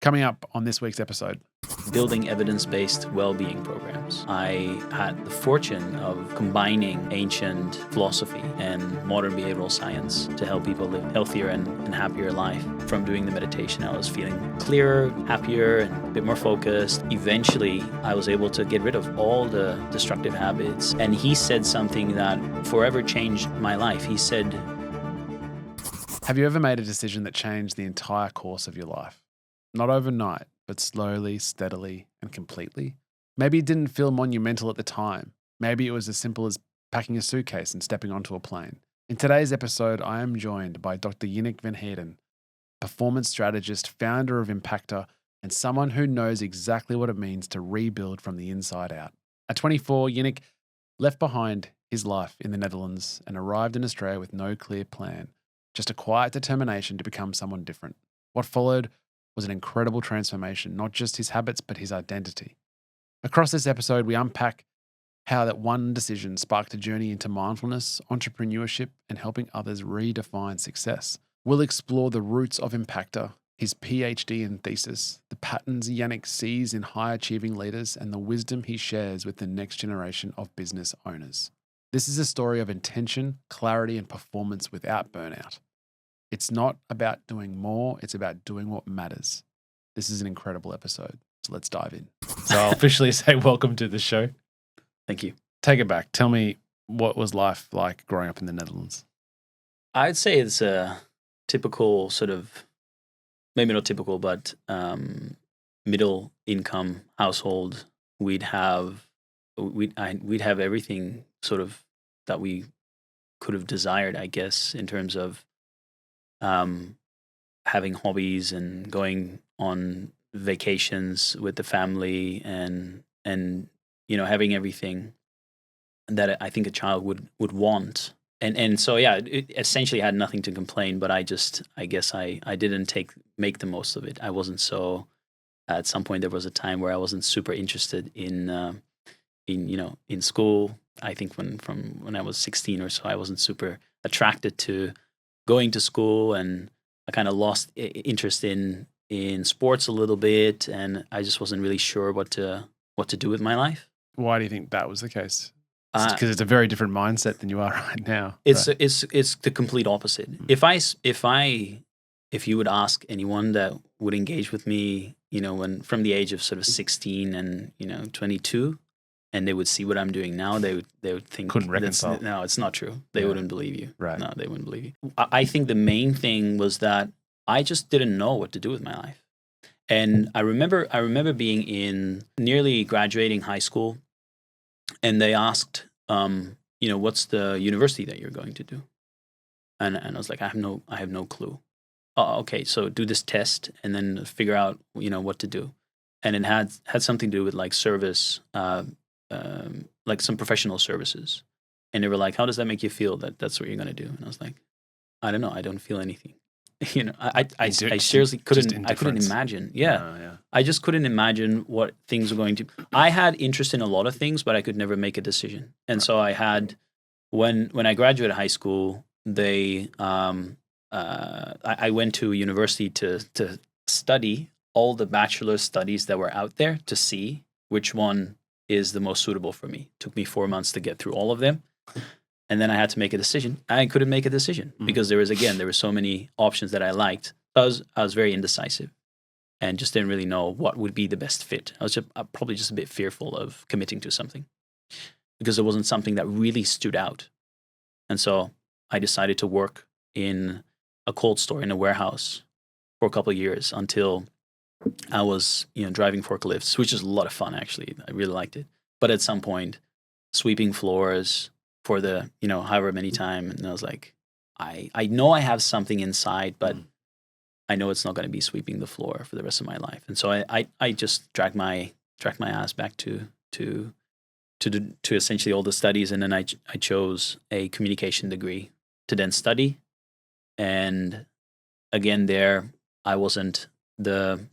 Coming up on this week's episode. Building evidence-based well-being programs. I had the fortune of combining ancient philosophy and modern behavioral science to help people live healthier and happier life. From doing the meditation, I was feeling clearer, happier, and a bit more focused. Eventually, I was able to get rid of all the destructive habits. And he said something that forever changed my life. He said, have you ever made a decision that changed the entire course of your life? Not overnight, but slowly, steadily, and completely. Maybe it didn't feel monumental at the time. Maybe it was as simple as packing a suitcase and stepping onto a plane. In today's episode, I am joined by Dr. Yannick van Hierden, performance strategist, founder of Impaktr, and someone who knows exactly what it means to rebuild from the inside out. At 24, Yannick left behind his life in the Netherlands and arrived in Australia with no clear plan, just a quiet determination to become someone different. What followed was an incredible transformation, not just his habits, but his identity. Across this episode, we unpack how that one decision sparked a journey into mindfulness, entrepreneurship, and helping others redefine success. We'll explore the roots of Impaktr, his PhD and thesis, the patterns Yannick sees in high-achieving leaders, and the wisdom he shares with the next generation of business owners. This is a story of intention, clarity, and performance without burnout. It's not about doing more, it's about doing what matters. This is an incredible episode, so let's dive in. So I'll officially say welcome to the show. thank you. Take it back. Tell me, what was life like growing up in the Netherlands? I'd say it's a typical sort of, maybe not typical, but middle income household. We'd have everything sort of that we could have desired, I guess, in terms of having hobbies and going on vacations with the family and having everything that I think a child would want. And so it essentially had nothing to complain, but I guess I didn't make the most of it. I wasn't so. At some point, there was a time where I wasn't super interested in school. I think when I was 16 or so, I wasn't super attracted to going to school, and I kind of lost interest in sports a little bit, and I just wasn't really sure what to do with my life. Why do you think that was the case? Because it's a very different mindset than you are right now. It's the complete opposite. If you would ask anyone that would engage with me, when from the age of sort of 16 and 22, and they would see what I'm doing now, they would think couldn't reconcile. No, it's not true. They wouldn't believe you. Right? No, they wouldn't believe you. I think the main thing was that I just didn't know what to do with my life. And I remember being in nearly graduating high school, and they asked, what's the university that you're going to do? And I was like, I have no clue. Oh, okay, so do this test and then figure out what to do. And it had something to do with like service. Like some professional services, and they were like, "How does that make you feel? That's what you're going to do?" And I was like, "I don't know. I don't feel anything." I seriously couldn't. I couldn't imagine. Yeah. I just couldn't imagine what things were going to. I had interest in a lot of things, but I could never make a decision. And so I had when I graduated high school, I went to university to study all the bachelor studies that were out there to see which one is the most suitable for me. It took me 4 months to get through all of them. And then I had to make a decision. I couldn't make a decision because there were so many options that I liked. I was very indecisive and just didn't really know what would be the best fit. I was probably just a bit fearful of committing to something because it wasn't something that really stood out. And so I decided to work in a cold store in a warehouse for a couple of years until I was, driving forklifts, which is a lot of fun, actually. I really liked it. But at some point, sweeping floors for the, however many time. And I was like, I know I have something inside, but I know it's not going to be sweeping the floor for the rest of my life. And so I just dragged my ass back to essentially all the studies. And then I chose a communication degree to then study. And again, there, I wasn't the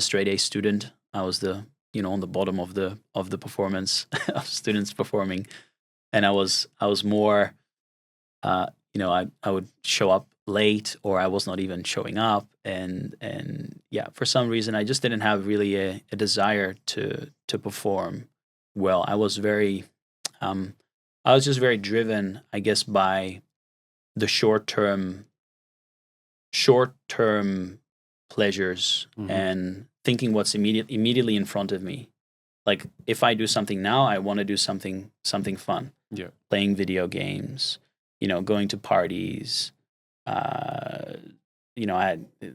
straight A student. I was on the bottom of the performance of students performing, and I was more, I would show up late, or I was not even showing up. And yeah, for some reason, I just didn't have really a desire to perform well. I was just very driven, I guess, by the short term pleasures and thinking what's immediately in front of me. Like if I do something now, I want to do something fun. Yeah. Playing video games, going to parties. I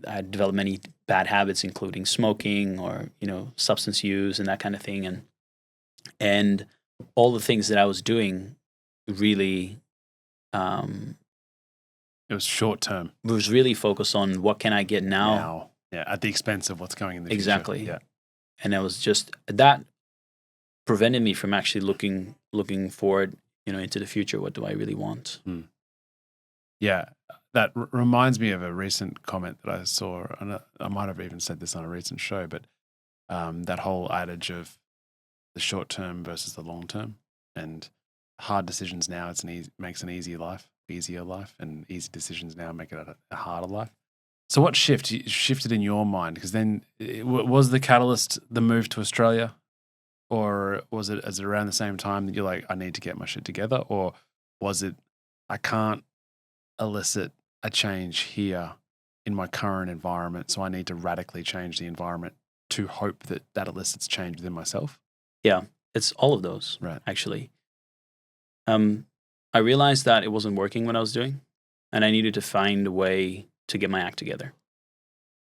had developed many bad habits, including smoking or substance use and that kind of thing, and all the things that I was doing really It was short term. was really focused on what can I get now. Yeah, at the expense of what's coming in the Exactly. future. Yeah. And it was just that prevented me from actually looking forward, into the future. What do I really want? Yeah, that reminds me of a recent comment that I saw, and I might have even said this on a recent show, but that whole adage of the short term versus the long term, and hard decisions now makes an easier life, and easy decisions now make it a harder life. So what shifted in your mind? Because then was the catalyst the move to Australia, or was it around the same time that you're like, I need to get my shit together, or was it I can't elicit a change here in my current environment, so I need to radically change the environment to hope that elicits change within myself? Yeah, it's all of those, Right. actually. I realized that it wasn't working what I was doing, and I needed to find a way to get my act together.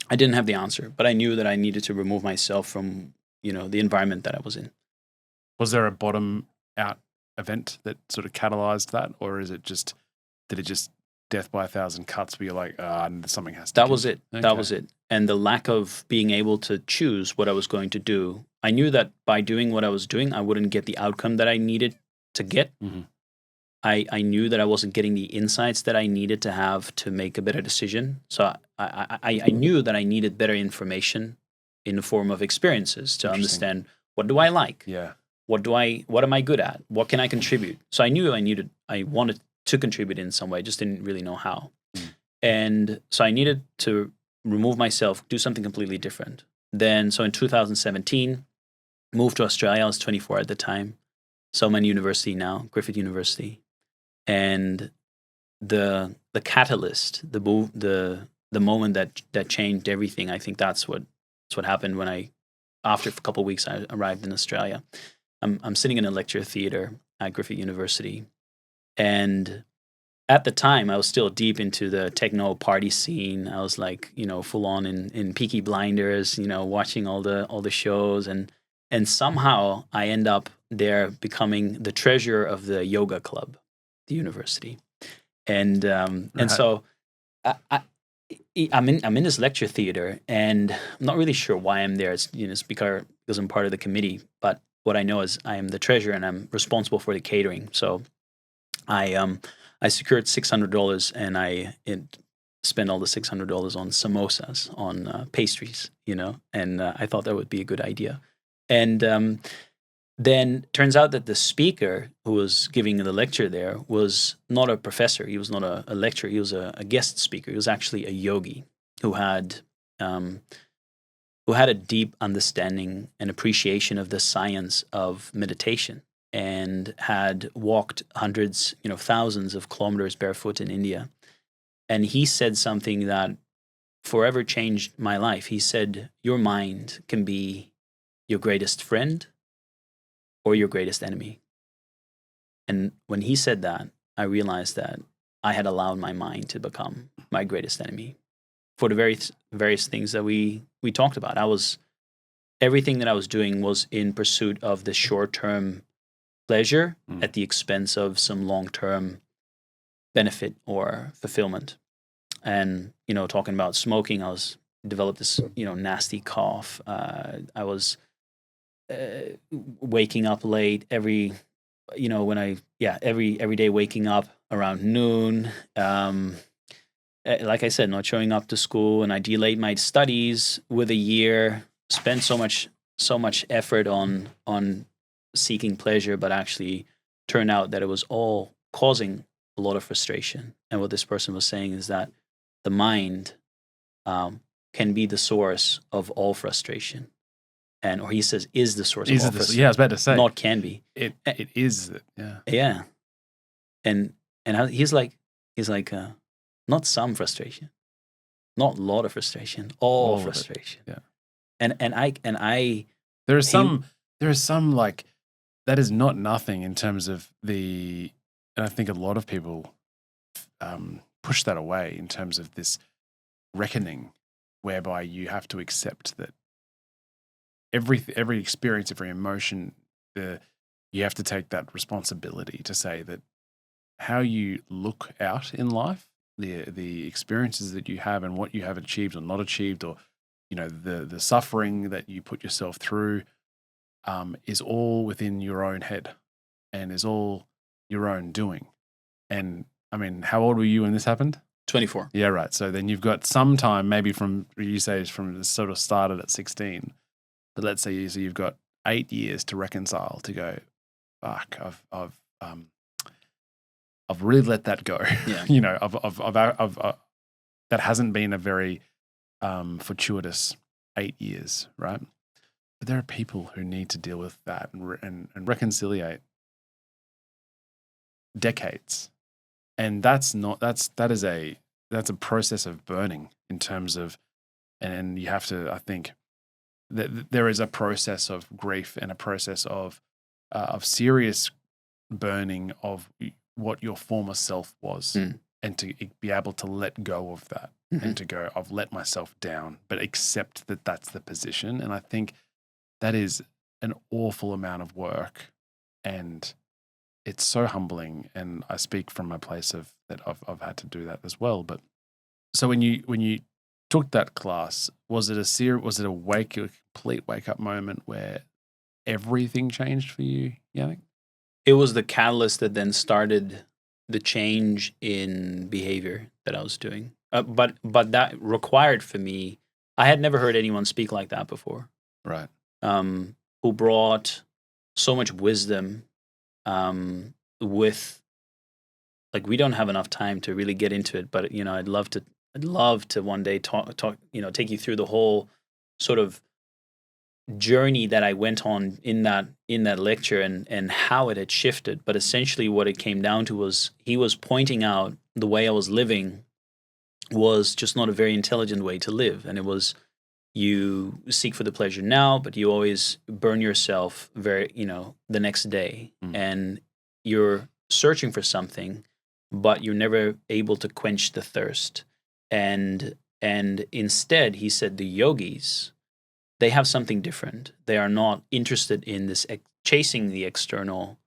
I didn't have the answer, but I knew that I needed to remove myself from, the environment that I was in. Was there a bottom out event that sort of catalyzed that, or did it just death by a thousand cuts where you're like, something has to That was it. Okay. That was it. And the lack of being able to choose what I was going to do. I knew that by doing what I was doing, I wouldn't get the outcome that I needed to get. I knew that I wasn't getting the insights that I needed to have to make a better decision. So I knew that I needed better information in the form of experiences to understand, what do I like? Yeah. What am I good at? What can I contribute? So I knew I wanted to contribute in some way, just didn't really know how. And so I needed to remove myself, do something completely different. So in 2017, moved to Australia. I was 24 at the time. So I'm in university now, Griffith University. And the catalyst, the moment that changed everything, I think that's what happened when after a couple of weeks, I arrived in Australia. I'm sitting in a lecture theater at Griffith University, and at the time I was still deep into the techno party scene. I was like, full on in Peaky Blinders, watching all the shows, and somehow I end up there becoming the treasurer of the yoga club, the university, and so I'm in this lecture theater, and I'm not really sure why I'm there. It's because I'm part of the committee, but what I know is I am the treasurer and I'm responsible for the catering. So I secured $600 and I spent all the $600 on samosas, on pastries, and I thought that would be a good idea. And then turns out that the speaker who was giving the lecture there was not a professor. He was not a lecturer. He was a guest speaker. He was actually a yogi who had a deep understanding and appreciation of the science of meditation, and had walked hundreds, thousands of kilometers barefoot in India. And he said something that forever changed my life. He said, your mind can be your greatest friend or your greatest enemy. And when he said that, I realized that I had allowed my mind to become my greatest enemy for the various things that we talked about. Everything that I was doing was in pursuit of the short-term pleasure at the expense of some long-term benefit or fulfillment. And, talking about smoking, developed this, nasty cough. I was waking up late every day, waking up around noon. Like I said, not showing up to school, and I delayed my studies with a year. Spent so much effort on seeking pleasure, but actually turned out that it was all causing a lot of frustration. And what this person was saying is that the mind can be the source of all frustration. And, or he says, is the source of all frustration. Yeah, I was about to say. Not can be. It is. Yeah. Yeah. And he's like, not some frustration, not a lot of frustration, all frustration. Yeah. And I there is some like, that is not nothing in terms of and I think a lot of people push that away in terms of this reckoning whereby you have to accept that every experience, every emotion, you have to take that responsibility to say that how you look out in life, the experiences that you have and what you have achieved or not achieved, or the suffering that you put yourself through, is all within your own head and is all your own doing. And I mean, how old were you when this happened? 24. Yeah, right. So then you've got some time, maybe from the sort of started at 16, but let's say you've got 8 years to reconcile, to go, fuck, I've really let that go. Yeah. That hasn't been a very fortuitous 8 years, right? But there are people who need to deal with that and reconciliate decades, and that's a process of burning in terms of, and you have to, I think, that there is a process of grief and a process of serious burning of what your former self was, and to be able to let go of that, and to go, I've let myself down, but accept that that's the position. And I think that is an awful amount of work, and it's so humbling. And I speak from a place of that I've had to do that as well. But so when you took that class, was it a complete wake up moment where everything changed for you, Yannick? It was the catalyst that then started the change in behavior that I was doing. But that required for me, I had never heard anyone speak like that before. Right. Who brought so much wisdom, with, like, we don't have enough time to really get into it, but I'd love to one day talk, take you through the whole sort of journey that I went on in that lecture, and how it had shifted. But essentially what it came down to was, he was pointing out the way I was living was just not a very intelligent way to live. And it was, you seek for the pleasure now, but you always burn yourself the next day. And you're searching for something, but you're never able to quench the thirst. And instead, he said, the yogis, they have something different. They are not interested in this chasing the external,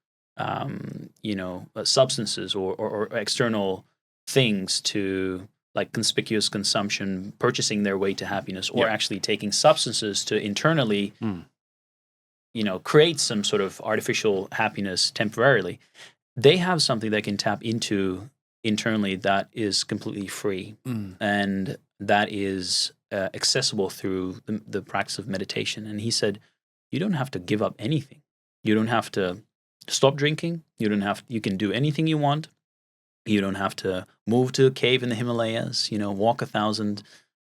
substances or external things to, like, conspicuous consumption, purchasing their way to happiness, or actually taking substances to internally, create some sort of artificial happiness temporarily. They have something they can tap into internally that is completely free, and that is accessible through the practice of meditation. And he said, you don't have to give up anything. You don't have to stop drinking. You can do anything you want. You don't have to move to a cave in the Himalayas, walk 1,000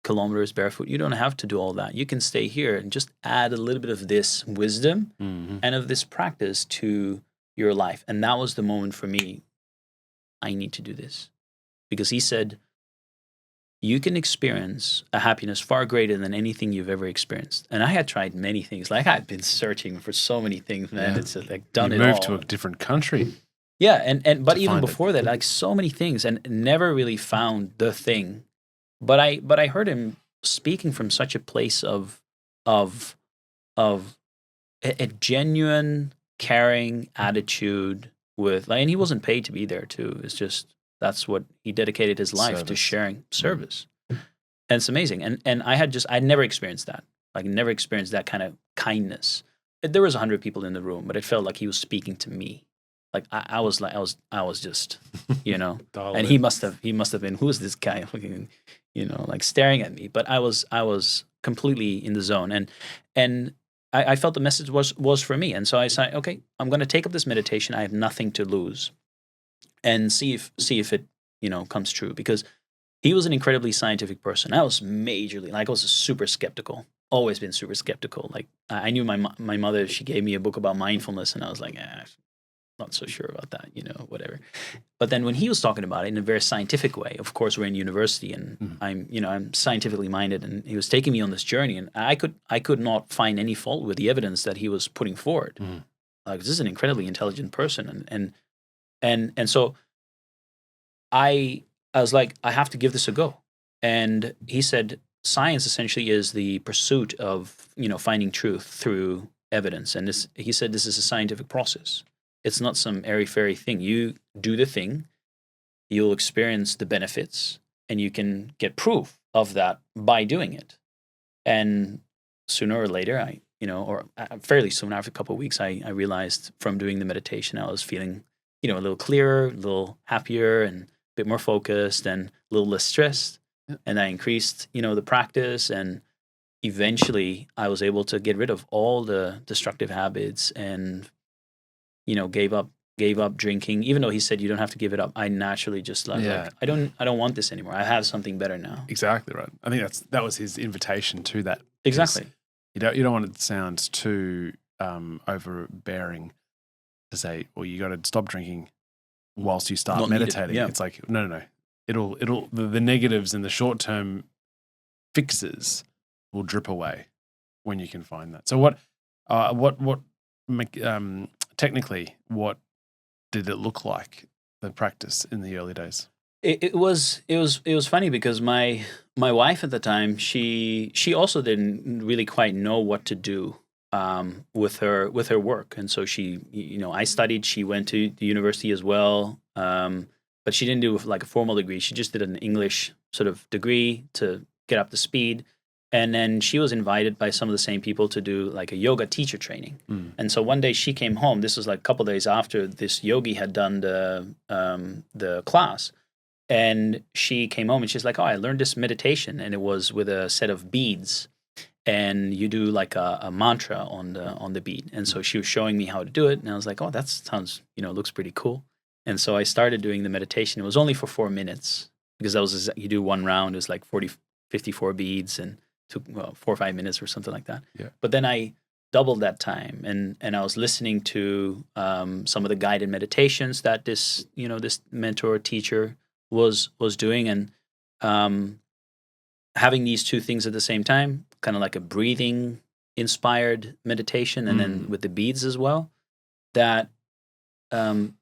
kilometers barefoot. You don't have to do all that. You can stay here and just add a little bit of this wisdom and of this practice to your life. And that was the moment for me. I need to do this. Because he said, you can experience a happiness far greater than anything you've ever experienced. And I had tried many things. Like, I'd been searching for so many things, man. Yeah. It's like done you it all. moved to a different country. Yeah, and but even before that, like, so many things, and never really found the thing. But I heard him speaking from such a place of a genuine, caring attitude with, like, and he wasn't paid to be there too. It's just, that's what he dedicated his life to, sharing service. And it's amazing. And I'd never experienced that. Like, never experienced that kind of kindness. There was 100 people in the room, but it felt like he was speaking to me. Like, I was just, and he must have been, who is this guy, like, staring at me. But I was completely in the zone, and I felt the message was for me. And so I said, okay, I'm going to take up this meditation. I have nothing to lose, and see if it comes true. Because he was an incredibly scientific person. I was majorly, like, I was super skeptical. Always been super skeptical. Like, I knew my mother, she gave me a book about mindfulness, and I was like, not so sure about that, whatever. But then when he was talking about it in a very scientific way, of course, we're in university, and I'm scientifically minded, and he was taking me on this journey, and I could not find any fault with the evidence that he was putting forward. Like, this is an incredibly intelligent person, and so I was like, I have to give this a go. And he said, science essentially is the pursuit of finding truth through evidence, and he said this is a scientific process. It's not some airy-fairy thing. You do the thing, you'll experience the benefits, and you can get proof of that by doing it. And sooner or later, fairly soon, after a couple of weeks, I realized from doing the meditation, I was feeling, a little clearer, a little happier, and a bit more focused, and a little less stressed. Yeah. And I increased, the practice, and eventually I was able to get rid of all the destructive habits, and gave up drinking. Even though he said you don't have to give it up, I naturally just like I don't want this anymore. I have something better now. Exactly right. I think that was his invitation to that. Exactly. You don't want it to sound too overbearing to say, well, you got to stop drinking whilst you start Not meditating. Yeah. It's like no. It'll the negatives and the short term fixes will drip away when you can find that. So what technically, what did it look like, the practice in the early days? It was funny because my wife at the time, she also didn't really quite know what to do with her work, and so she, I studied. She went to the university as well, but she didn't do like a formal degree. She just did an English sort of degree to get up to speed. And then she was invited by some of the same people to do like a yoga teacher training. And so one day she came home. This was like a couple of days after this yogi had done the class. And she came home and she's like, oh, I learned this meditation. And it was with a set of beads. And you do like a mantra on the bead. And so she was showing me how to do it. And I was like, oh, that sounds, looks pretty cool. And so I started doing the meditation. It was only for 4 minutes because you do one round. It was like 54 beads, and took 4 or 5 minutes or something like that. Yeah. But then I doubled that time, and I was listening to some of the guided meditations that this mentor teacher was doing, and having these two things at the same time, kind of like a breathing inspired meditation, and then with the beads as well. That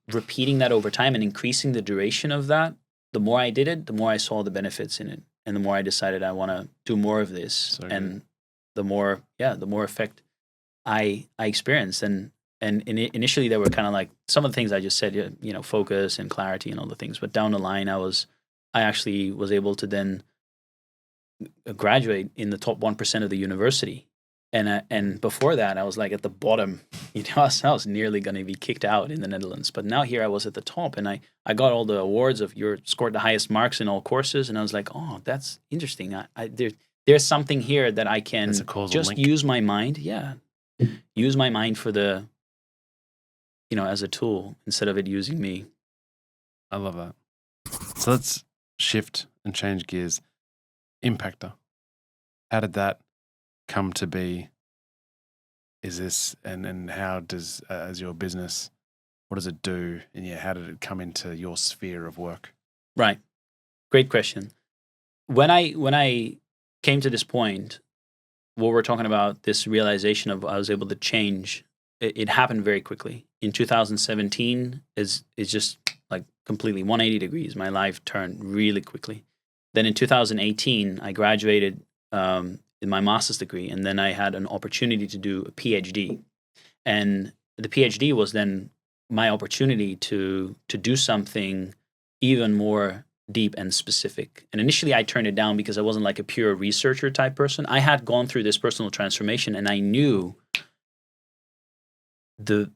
repeating that over time and increasing the duration of that, the more I did it, the more I saw the benefits in it. And the more I decided I want to do more of this, and the more effect I experienced. And initially they were kind of like some of the things I just said, focus and clarity and all the things. But down the line, I actually was able to then graduate in the top 1% of the university. And before that, I was like at the bottom. I was nearly going to be kicked out in the Netherlands. But now here I was at the top, and I got all the awards of you scored the highest marks in all courses. And I was like, oh, that's interesting. There's something here that I can just link. Use my mind. Yeah, use my mind for the, as a tool instead of it using me. I love that. So let's shift and change gears. Impaktr. How did that come to be? Is this and how does as your business, what does it do, and how did it come into your sphere of work? Right, great question. When I came to this point, what we're talking about, this realization of I was able to change, it happened very quickly. In 2017 is just like completely 180 degrees. My life turned really quickly. Then in 2018, I graduated in my master's degree, and then I had an opportunity to do a PhD. And the PhD was then my opportunity to do something even more deep and specific. And initially I turned it down because I wasn't like a pure researcher type person. I had gone through this personal transformation, and I knew the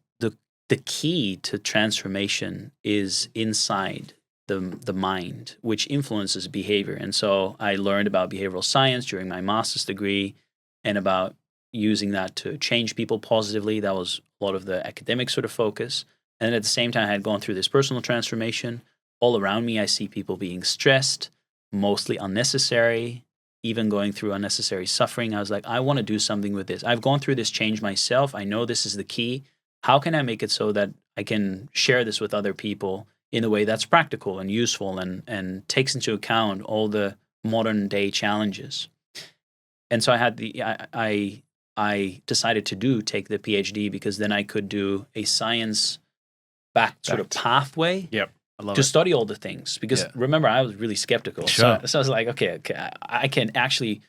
key to transformation is inside the mind, which influences behavior. And so I learned about behavioral science during my master's degree, and about using that to change people positively. That was a lot of the academic sort of focus. And at the same time, I had gone through this personal transformation. All around me, I see people being stressed. mostly unnecessary, even going through unnecessary suffering. I was like, I want to do something with this. I've gone through this change myself. I know this is the key. How can I make it so that I can share this with other people in a way that's practical and useful and takes into account all the modern day challenges? And so I decided to take the PhD, because then I could do a science backed sort of pathway. Yep. I love to it. study all the things, because remember, I was really skeptical. Sure. So I was like, okay, I can actually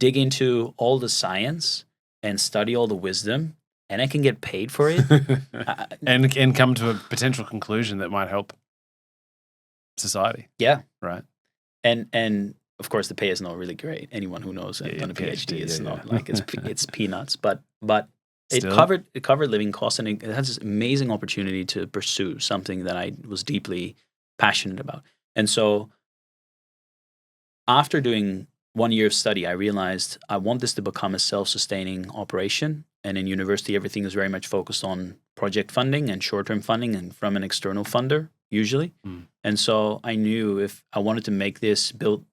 dig into all the science and study all the wisdom, and I can get paid for it. and come to a potential conclusion that might help society. Yeah. Right. And of course, the pay is not really great. Anyone who knows I've done a PhD, it's not like it's peanuts, but it covered living costs, and it has this amazing opportunity to pursue something that I was deeply passionate about. And so after doing 1 year of study, I realized I want this to become a self-sustaining operation. And in university, everything is very much focused on project funding and short-term funding, and from an external funder, usually. And so I knew if I wanted to make this build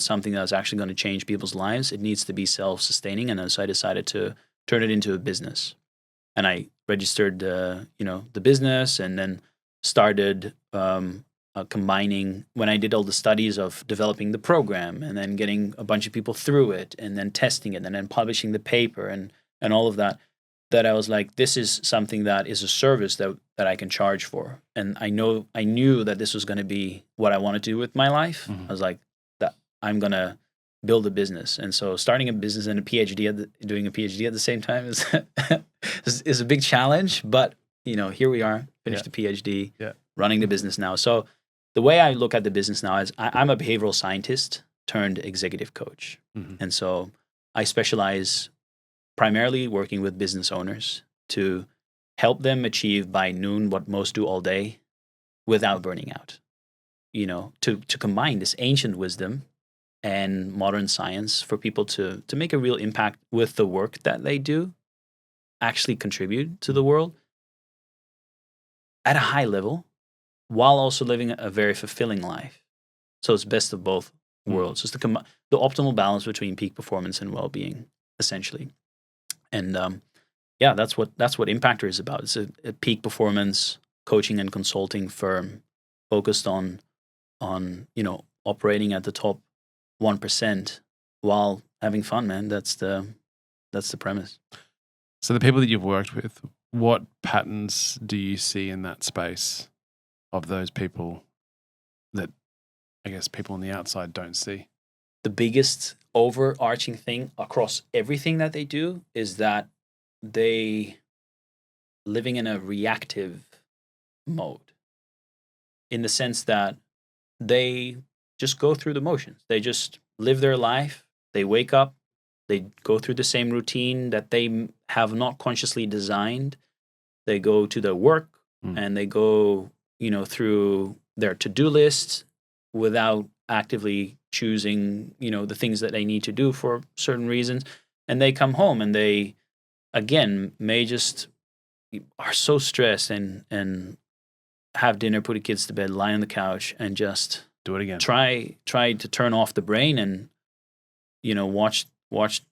something that's actually going to change people's lives, it needs to be self-sustaining. And so I decided to turn it into a business. And I registered, the business, and then started combining, when I did all the studies of developing the program and then getting a bunch of people through it and then testing it and then publishing the paper and all of that, that I was like, this is something that is a service that I can charge for. And I knew that this was going to be what I want to do with my life. I was like, that I'm going to build a business. And so starting a business and doing a PhD at the same time is a big challenge. But here we are, finished the PhD, running the business now. So the way I look at the business now is I'm a behavioral scientist turned executive coach. And so I specialize primarily working with business owners to help them achieve by noon what most do all day without burning out. To combine this ancient wisdom and modern science for people to make a real impact with the work that they do, actually contribute to the world at a high level, while also living a very fulfilling life. So it's best of both worlds. It's the optimal balance between peak performance and well-being, essentially. And that's what Impaktr is about. It's a peak performance coaching and consulting firm focused on operating at the top 1% while having fun, man. That's the premise. So the people that you've worked with, what patterns do you see in that space of those people that I guess people on the outside don't see? The biggest overarching thing across everything that they do is that they living in a reactive mode, in the sense that they just go through the motions. They just live their life. They wake up. They go through the same routine that they have not consciously designed. They go to their work and they go, through their to-do list without actively choosing, the things that they need to do for certain reasons. And they come home and they, again, may just are so stressed and have dinner, put the kids to bed, lie on the couch, and just do it again. Try to turn off the brain and, watch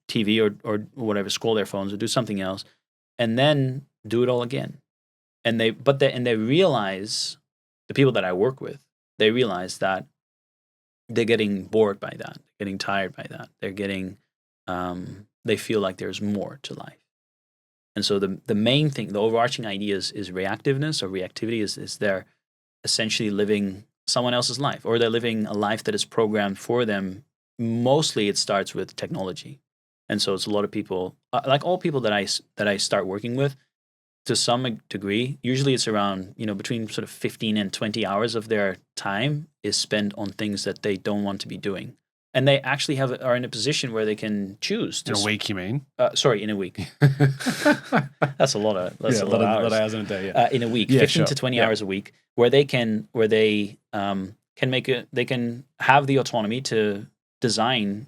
TV or whatever, scroll their phones or do something else, and then do it all again. And they realize, the people that I work with, they realize that they're getting bored by that, getting tired by that. They're getting, they feel like there's more to life. And so the main thing, the overarching idea is reactiveness or reactivity is they're essentially living someone else's life, or they're living a life that is programmed for them. Mostly it starts with technology. And so it's a lot of people, like all people that I start working with, to some degree, usually it's around, between sort of 15 and 20 hours of their time is spent on things that they don't want to be doing. And they actually are in a position where they can choose. In a week, you mean? Sorry, in a week. That's a lot of hours. A lot of hours in a day. Yeah. In a week, 15 to 20 hours a week, where they can have the autonomy to design,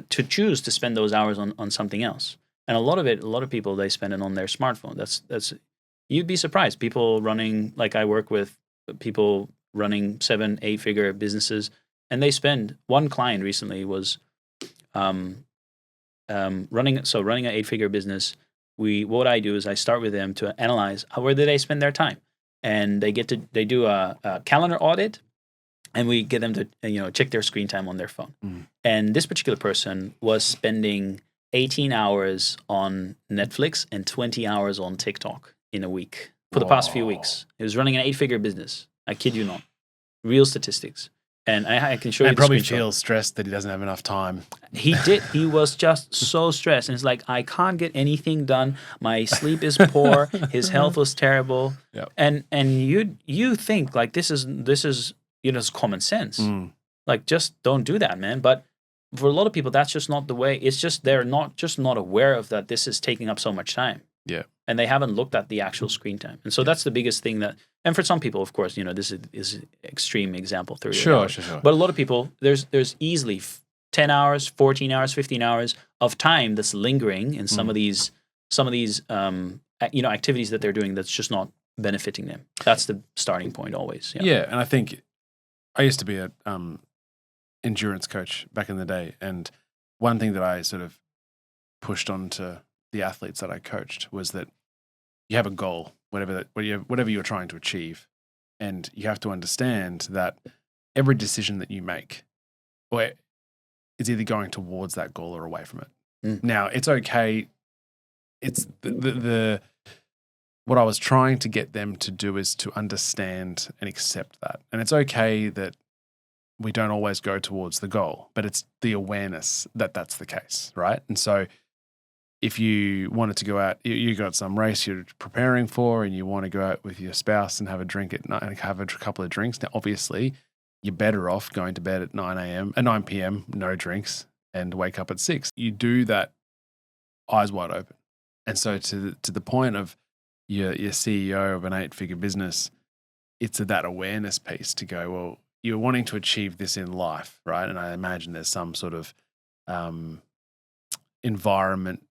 to choose to spend those hours on something else. And a lot of people, they spend it on their smartphone. That's you'd be surprised. People running, like I work with people running 7-8 figure businesses, And they spend, one client recently was running an 8-figure business. What I do is I start with them to analyze where do they spend their time, and they do a calendar audit, and we get them to check their screen time on their phone. And this particular person was spending 18 hours on Netflix and 20 hours on TikTok in a week for the past few weeks. He was running an 8-figure business. I kid you not. Real statistics. And I can show you the probably screenshot. feels stressed that he doesn't have enough time. He did. He was just so stressed. And it's like, I can't get anything done. My sleep is poor. His health was terrible. Yep. And you think like this is it's common sense. Like, just don't do that, man. But for a lot of people, that's just not the way. It's just they're not aware of that this is taking up so much time. Yeah. And they haven't looked at the actual screen time. And so that's the biggest thing and for some people, of course, this is an extreme example, 30 hours. Sure. But a lot of people, there's easily 10 hours, 14 hours, 15 hours of time that's lingering in some of these activities that they're doing that's just not benefiting them. That's the starting point always. Yeah. And I think I used to be a endurance coach back in the day. And one thing that I sort of pushed on to the athletes that I coached was that you have a goal, whatever you're trying to achieve, and you have to understand that every decision that you make is either going towards that goal or away from it. Now, it's okay. It's the what I was trying to get them to do is to understand and accept that, and it's okay that we don't always go towards the goal, but it's the awareness that that's the case, right? And so if you wanted to go out, you got some race you're preparing for and you want to go out with your spouse and have a drink at night and have a couple of drinks. Now, obviously, you're better off going to bed at 9 p.m., no drinks, and wake up at 6. You do that eyes wide open. And so to the point of your CEO of an 8-figure business, it's that awareness piece to go, well, you're wanting to achieve this in life, right? And I imagine there's some sort of environment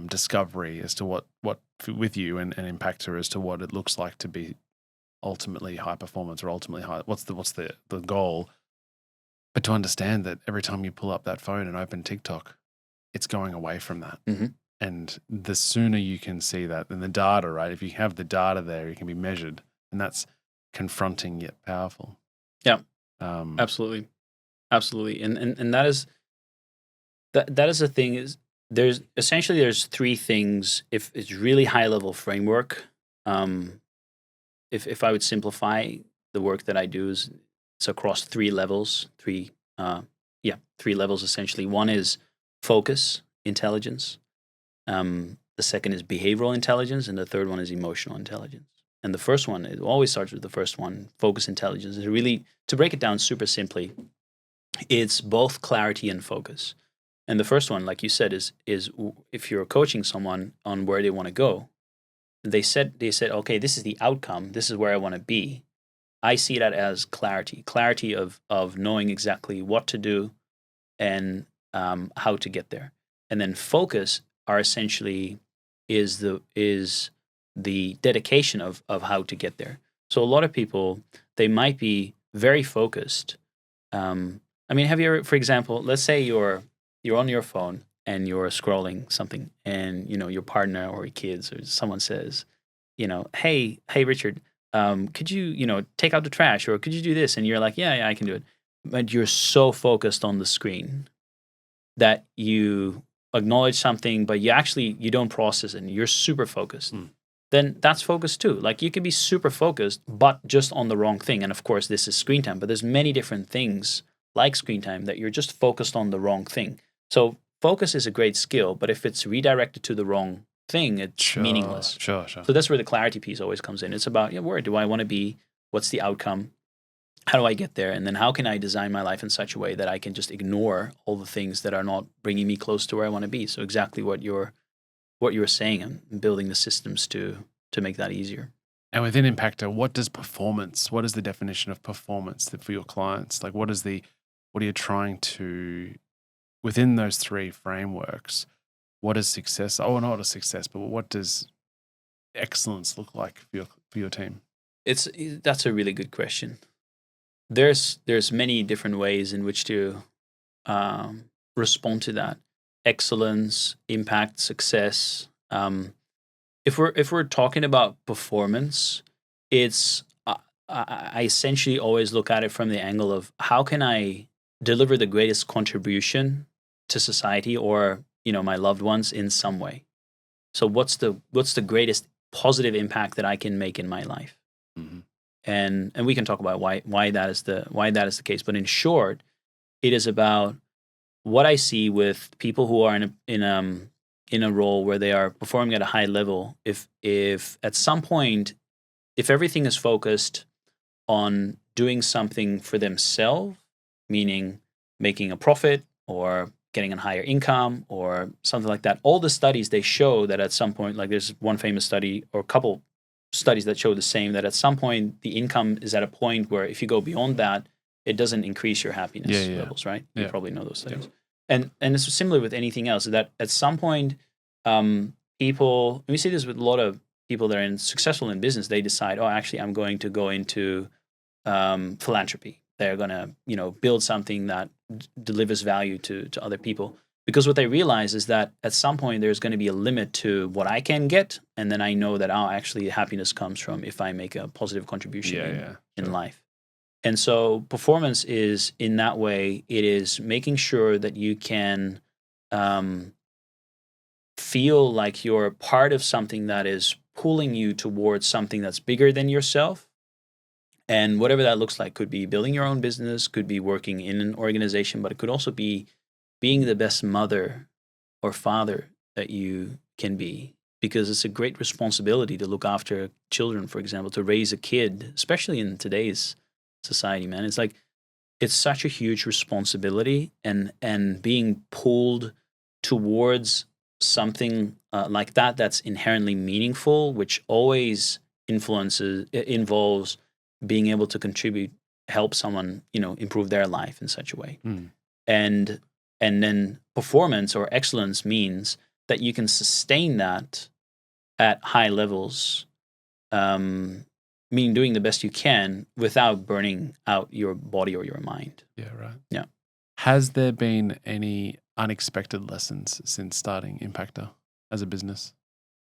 discovery as to what with you and Impaktr as to what it looks like to be ultimately high performance or ultimately high. What's the goal? But to understand that every time you pull up that phone and open TikTok, it's going away from that. And the sooner you can see that, then the data, right? If you have the data there, it can be measured, and that's confronting yet powerful. Yeah, absolutely. And that is the thing is. There's 3 things. If it's really high level framework, if I would simplify the work that I do, is it's across 3 levels. 3 levels essentially. One is focus intelligence. The second is behavioral intelligence, and the third one is emotional intelligence. And the first one, it always starts with the first one, focus intelligence. Is really, to break it down super simply, it's both clarity and focus. And the first one, like you said, is if you're coaching someone on where they want to go, they said, okay, this is the outcome. This is where I want to be. I see that as clarity of knowing exactly what to do and how to get there. And then focus are essentially is the dedication of how to get there. So a lot of people, they might be very focused. Have you ever, for example, let's say you're on your phone and you're scrolling something, and your partner or your kids or someone says, hey Richard, could you take out the trash, or could you do this? And you're like, yeah, I can do it. But you're so focused on the screen that you acknowledge something, but you don't process it, and you're super focused. Then that's focus too. Like, you can be super focused, but just on the wrong thing. And of course, this is screen time, but there's many different things like screen time that you're just focused on the wrong thing. So focus is a great skill, but if it's redirected to the wrong thing, it's meaningless. Sure. So that's where the clarity piece always comes in. It's about, where do I want to be? What's the outcome? How do I get there? And then how can I design my life in such a way that I can just ignore all the things that are not bringing me close to where I want to be? So exactly what you're saying, and building the systems to make that easier. And within Impaktr, what is the definition of performance for your clients? Like, what are you trying to, within those 3 frameworks, what is success? Oh, not a success, but what does excellence look like for your team? That's a really good question. there's many different ways in which to respond to that. Excellence, impact, success. If we're talking about performance, it's I essentially always look at it from the angle of how can I deliver the greatest contribution to society or my loved ones in some way. So what's the greatest positive impact that I can make in my life? Mm-hmm. And we can talk about why that is the case. But in short, it is about what I see with people who are in a role where they are performing at a high level. If at some point, if everything is focused on doing something for themselves, meaning making a profit or getting a higher income or something like that, all the studies, they show that at some point, like there's one famous study or a couple studies that show the same, that at some point the income is at a point where if you go beyond that, it doesn't increase your happiness levels, right? You probably know those studies. And it's similar with anything else, that at some point, people, and we see this with a lot of people that are successful in business, they decide, oh, actually, I'm going to go into philanthropy. They're going to, build something that delivers value to other people. Because what they realize is that at some point there's going to be a limit to what I can get, and then I know that actually happiness comes from if I make a positive contribution in life. And so performance is, in that way, it is making sure that you can feel like you're part of something that is pulling you towards something that's bigger than yourself. And whatever that looks like, could be building your own business, could be working in an organization, but it could also be being the best mother or father that you can be. Because it's a great responsibility to look after children, for example, to raise a kid, especially in today's society, man. It's like, it's such a huge responsibility, and being pulled towards something like that that's inherently meaningful, which always involves being able to contribute, help someone, improve their life in such a way. And then performance or excellence means that you can sustain that at high levels, meaning doing the best you can without burning out your body or your mind. Yeah, right. Yeah. Has there been any unexpected lessons since starting Impaktr as a business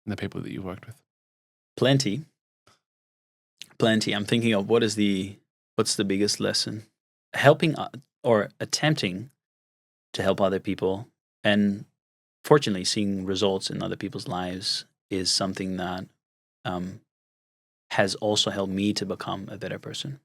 and the people that you've worked with? Plenty. I'm thinking of what's the biggest lesson? Helping or attempting to help other people, and fortunately seeing results in other people's lives, is something that has also helped me to become a better person.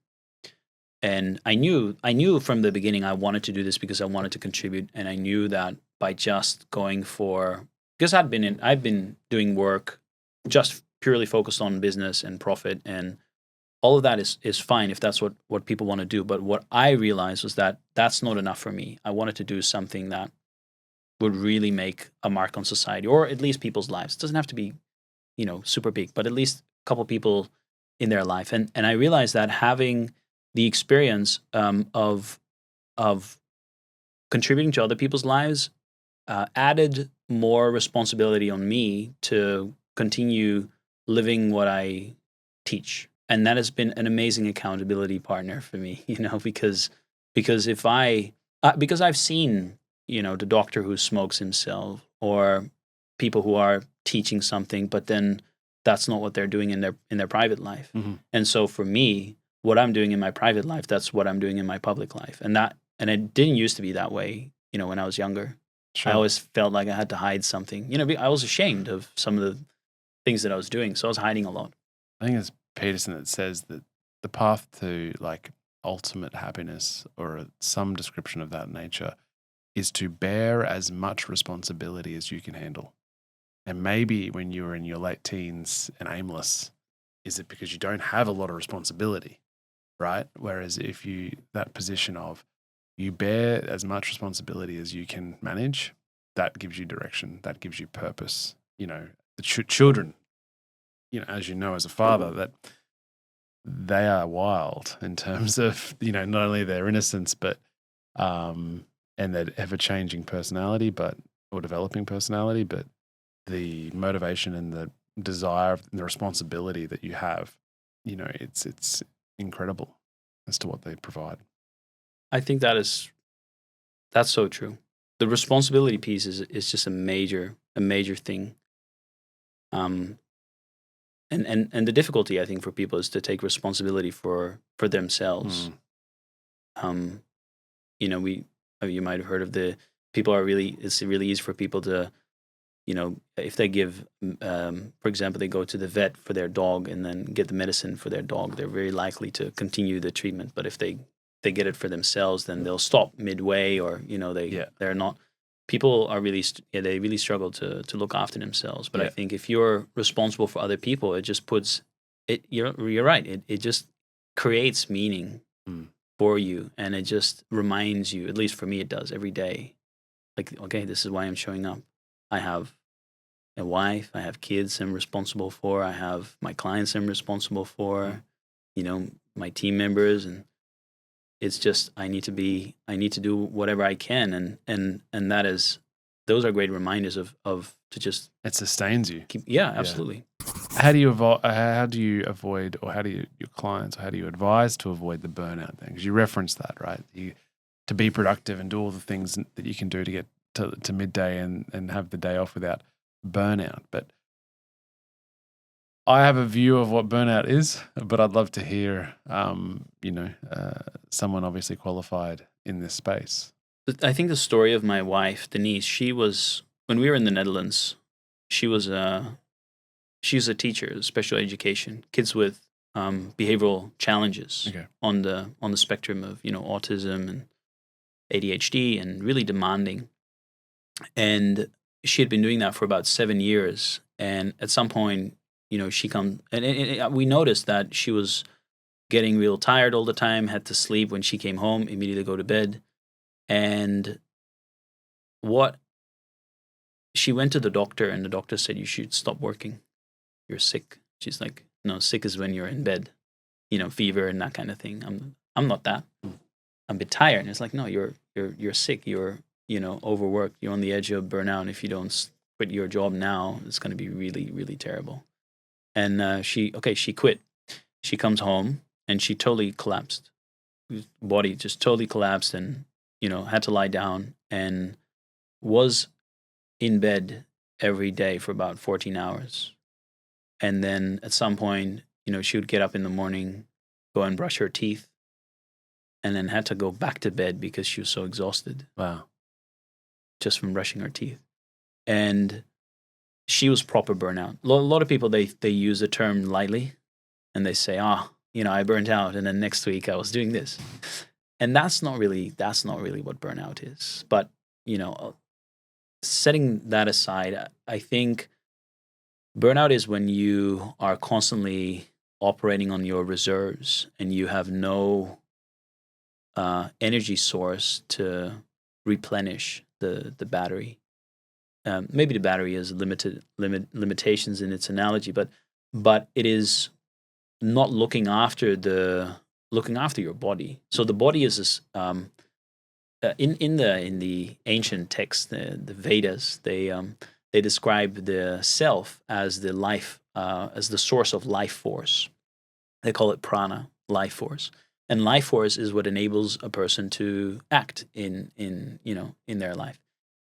And I knew from the beginning I wanted to do this because I wanted to contribute, and I knew that by just going for, because I've been doing work just purely focused on business and profit, and all of that is fine if that's what people want to do. But what I realized was that that's not enough for me. I wanted to do something that would really make a mark on society, or at least people's lives. It doesn't have to be, super big, but at least a couple people in their life. And I realized that having the experience of contributing to other people's lives added more responsibility on me to continue living what I teach. And that has been an amazing accountability partner for me, because if because I've seen, the doctor who smokes himself, or people who are teaching something, but then that's not what they're doing in their private life. Mm-hmm. And so for me, what I'm doing in my private life, that's what I'm doing in my public life. And it didn't used to be that way, when I was younger. Sure. I always felt like I had to hide something. I was ashamed of some of the things that I was doing, so I was hiding a lot. I think it's Peterson that says that the path to like ultimate happiness, or some description of that nature, is to bear as much responsibility as you can handle. And maybe when you were in your late teens and aimless, is it because you don't have a lot of responsibility, right? Whereas if that position of you bear as much responsibility as you can manage, that gives you direction, that gives you purpose. The children, as you know, as a father, that they are wild in terms of, not only their innocence, but, and their ever-changing personality, or developing personality, but the motivation and the desire and the responsibility that you have, it's incredible. as to what they provide. I think that's so true. The responsibility piece is just a major thing. And the difficulty, I think, for people is to take responsibility for themselves. You know, you might have heard of it's really easy for people to, you know, if they give, for example, they go to the vet for their dog and then get the medicine for their dog, they're very likely to continue the treatment. But if they get it for themselves, then they'll stop midway, or, you know, they're not. People are they really struggle to look after themselves. But I think if you're responsible for other people, it just puts it. You're right. It just creates meaning for you, and it just reminds you. At least for me, it does every day. Like, okay, this is why I'm showing up. I have a wife. I have kids I'm responsible for. I have my clients I'm responsible for. You know, my team members, and it's just I need to do whatever I can, and those are great reminders of to just it sustains you. Absolutely. How do you avoid, or how do your clients, or how do you advise to avoid the burnout thing? Because you referenced that, right? To be productive and do all the things that you can do to get to midday and have the day off without burnout. But I have a view of what burnout is, but I'd love to hear, someone obviously qualified in this space. I think the story of my wife, Denise, when we were in the Netherlands, she's a teacher, special education, kids with behavioral challenges on the spectrum of, you know, autism and ADHD, and really demanding. And she had been doing that for about 7 years. And at some point, you know, we noticed that she was getting real tired all the time, had to sleep when she came home, immediately go to bed. And she went to the doctor, and the doctor said, you should stop working. You're sick. She's like, no, sick is when you're in bed, you know, fever and that kind of thing. I'm not that. I'm a bit tired. And it's like, no, you're sick. You're, you know, overworked. You're on the edge of burnout. If you don't quit your job now, it's going to be really, really terrible. And she quit. She comes home and she totally collapsed. Body just totally collapsed, and, you know, had to lie down, and was in bed every day for about 14 hours. And then at some point, you know, she would get up in the morning, go and brush her teeth, and then had to go back to bed because she was so exhausted. Wow. Just from brushing her teeth. And she was proper burnout. A lot of people, they use the term lightly, and they say, you know, I burnt out, and then next week I was doing this. And that's not really what burnout is. But, you know, setting that aside, I think burnout is when you are constantly operating on your reserves and you have no energy source to replenish the battery. Maybe the battery has limitations in its analogy, but it is not looking after your body. So the body is this, in the ancient texts, the Vedas, they describe the self as the life, as the source of life force. They call it prana, life force. And life force is what enables a person to act in their life.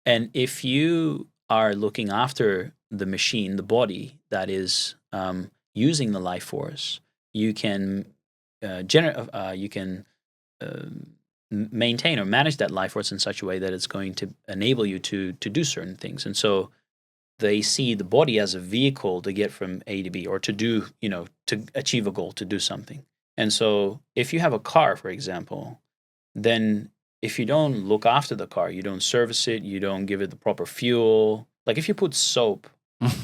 And if you are looking after the machine, the body that is using the life force, you can maintain or manage that life force in such a way that it's going to enable you to do certain things. And so they see the body as a vehicle to get from A to B, or to do, you know, to achieve a goal, to do something. And so if you have a car, for example, then if you don't look after the car, you don't service it, you don't give it the proper fuel. Like if you put soap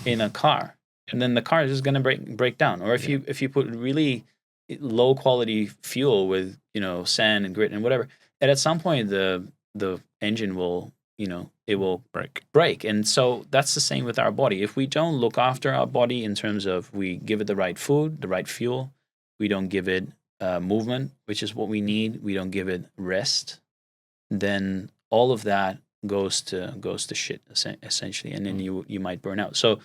in a car, and then the car is just going to break down. Or if you put really low quality fuel with, you know, sand and grit and whatever, and at some point the engine will, you know, it will break. And so that's the same with our body. If we don't look after our body in terms of we give it the right food, the right fuel, we don't give it movement, which is what we need, we don't give it rest, then all of that goes to shit essentially, and then you might burn out. So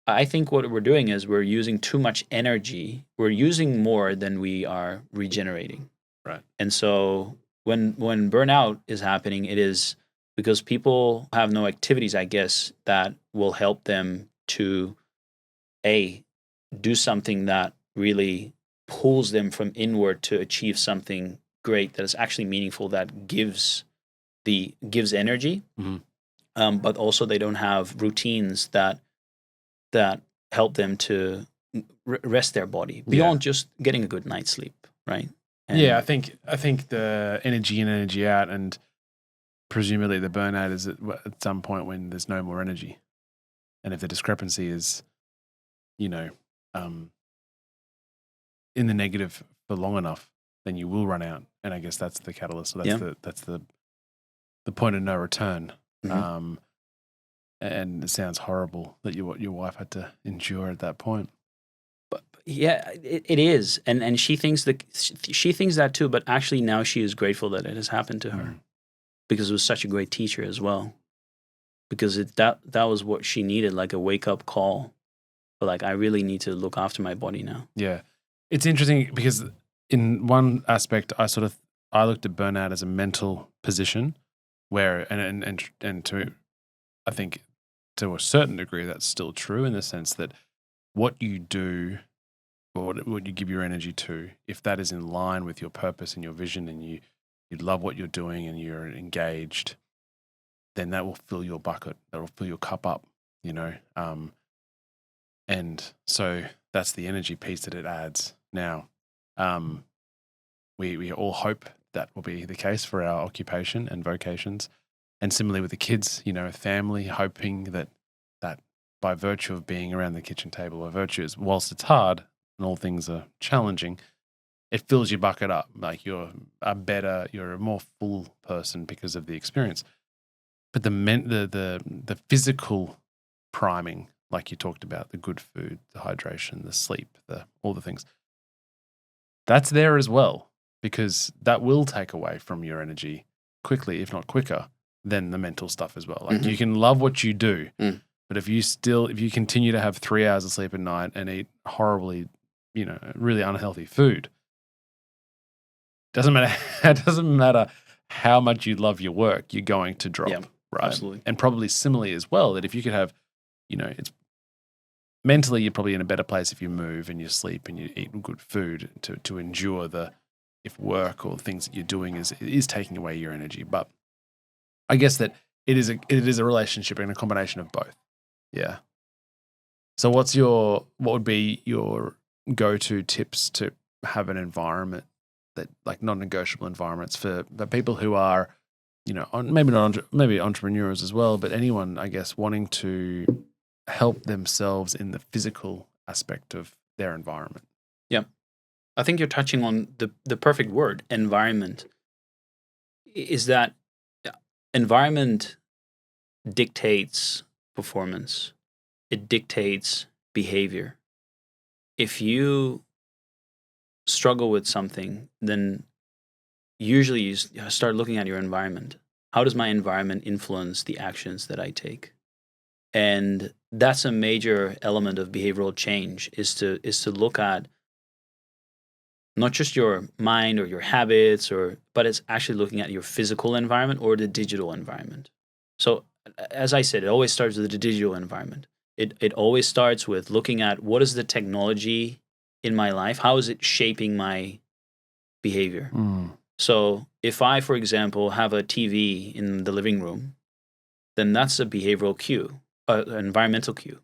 I think what we're doing is we're using too much energy. We're using more than we are regenerating. Right. And so when burnout is happening, it is because people have no activities, I guess, that will help them to do something that really pulls them from inward to achieve something great that is actually meaningful, that gives energy. But also they don't have routines that help them to rest their body beyond just getting a good night's sleep, right? And I think the energy in, energy out, and presumably the burnout is at some point when there's no more energy, and if the discrepancy is, in the negative for long enough, then you will run out, and I guess that's the catalyst. So that's the point of no return. And it sounds horrible that your wife had to endure at that point. But yeah, it is, and she thinks that too. But actually, now she is grateful that it has happened to her, because it was such a great teacher as well. Because that was what she needed, like a wake up call. But like, I really need to look after my body now. Yeah, it's interesting because in one aspect, I looked at burnout as a mental position, where and to, I think, to a certain degree, that's still true, in the sense that what you do, or what you give your energy to, if that is in line with your purpose and your vision, and you love what you're doing and you're engaged, then that will fill your bucket. That will fill your cup up, and so that's the energy piece that it adds. Now, we all hope that will be the case for our occupation and vocations. And similarly with the kids, family, hoping that by virtue of being around the kitchen table, by virtue, whilst it's hard and all things are challenging, it fills your bucket up. Like you're a more full person because of the experience. But the physical priming, like you talked about, the good food, the hydration, the sleep, all the things, that's there as well, because that will take away from your energy quickly, if not quicker, than the mental stuff as well. Like you can love what you do, but if you continue to have 3 hours of sleep at night and eat horribly, really unhealthy food, doesn't matter how much you love your work, you're going to drop. Yeah, right? Absolutely. And probably similarly as well, that if you could have, it's mentally, you're probably in a better place if you move and you sleep and you eat good food to endure if work or things that you're doing is taking away your energy. But I guess that it is a relationship and a combination of both. Yeah. So what would be your go-to tips to have an environment that, like, non-negotiable environments for the people who are, maybe entrepreneurs as well, but anyone, I guess, wanting to help themselves in the physical aspect of their environment? Yeah. I think you're touching on the perfect word, environment. Is that environment dictates performance. It dictates behavior. If you struggle with something, then usually you start looking at your environment. How does my environment influence the actions that I take? And that's a major element of behavioral change, is to look at not just your mind or your habits, but it's actually looking at your physical environment or the digital environment. So as I said, it always starts with the digital environment. It always starts with looking at what is the technology in my life, how is it shaping my behavior. So if I, for example, have a TV in the living room, then that's a behavioral cue, an environmental cue.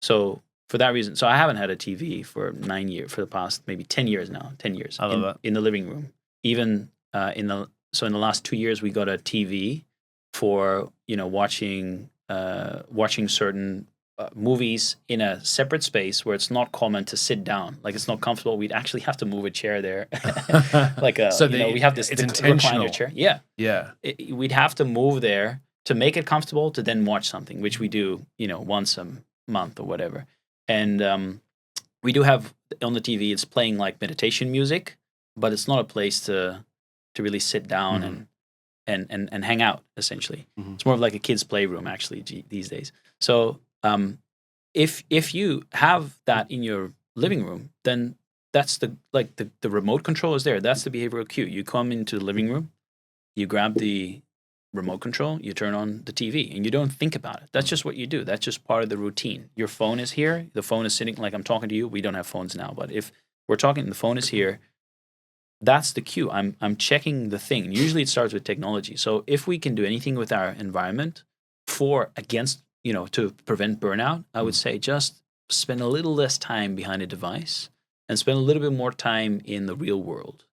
So for that reason, so I haven't had a TV for 9 years, for the past maybe 10 years now, 10 years I love that. In the living room. Even in the last 2 years, we got a TV for, watching certain movies in a separate space where it's not common to sit down. Like, it's not comfortable. We'd actually have to move a chair there. Like we have this it's intentional recliner chair. Yeah. Yeah. We'd have to move there to make it comfortable to then watch something, which we do, once a month or whatever. And we do have on the TV, it's playing like meditation music, but it's not a place to really sit down and hang out, essentially. It's more of like a kid's playroom, actually, these days. So if you have that in your living room, then that's the remote control is there. That's the behavioral cue. You come into the living room, you grab the remote control, you turn on the TV, and you don't think about it. That's just what you do. That's just part of the routine. Your phone is here. The phone is sitting, like I'm talking to you. We don't have phones now, but if we're talking, the phone is here. That's the cue. I'm checking the thing. Usually it starts with technology. So if we can do anything with our environment to prevent burnout, I would say just spend a little less time behind a device and spend a little bit more time in the real world.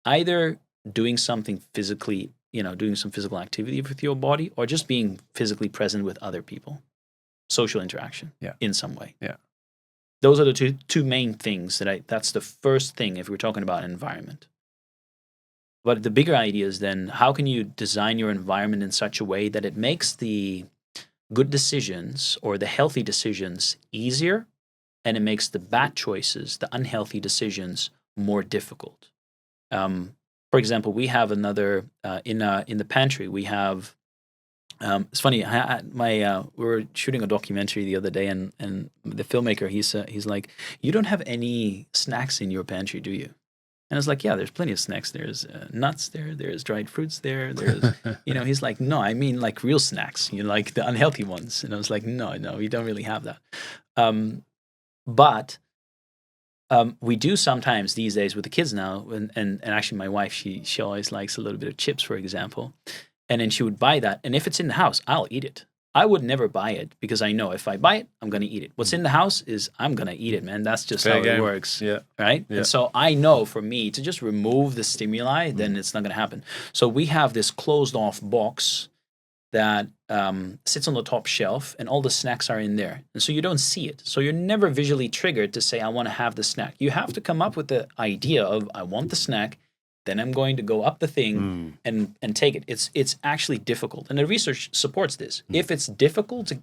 Either doing something physically, doing some physical activity with your body, or just being physically present with other people. Social interaction in some way. Yeah. Those are the two main things that's the first thing if we're talking about environment. But the bigger idea is then, how can you design your environment in such a way that it makes the good decisions or the healthy decisions easier, and it makes the bad choices, the unhealthy decisions, more difficult. For example, we have another in the pantry. We have it's funny. We were shooting a documentary the other day, and the filmmaker he's like, "You don't have any snacks in your pantry, do you?" And I was like, "Yeah, there's plenty of snacks. There's nuts there. There's dried fruits there. There's He's like, "No, I mean like real snacks. Like the unhealthy ones." And I was like, "No, we don't really have that." But we do sometimes these days with the kids now, and actually my wife, she always likes a little bit of chips, for example. And then she would buy that. And if it's in the house, I'll eat it. I would never buy it because I know if I buy it, I'm going to eat it. What's in the house is I'm going to eat it, man. That's just how it works. Yeah. Right? Yeah. And so I know for me to just remove the stimuli, then it's not going to happen. So we have this closed off box that sits on the top shelf, and all the snacks are in there. And so you don't see it. So you're never visually triggered to say, I want to have the snack. You have to come up with the idea of, I want the snack. Then I'm going to go up the thing and take it. It's actually difficult, and the research supports this. If it's difficult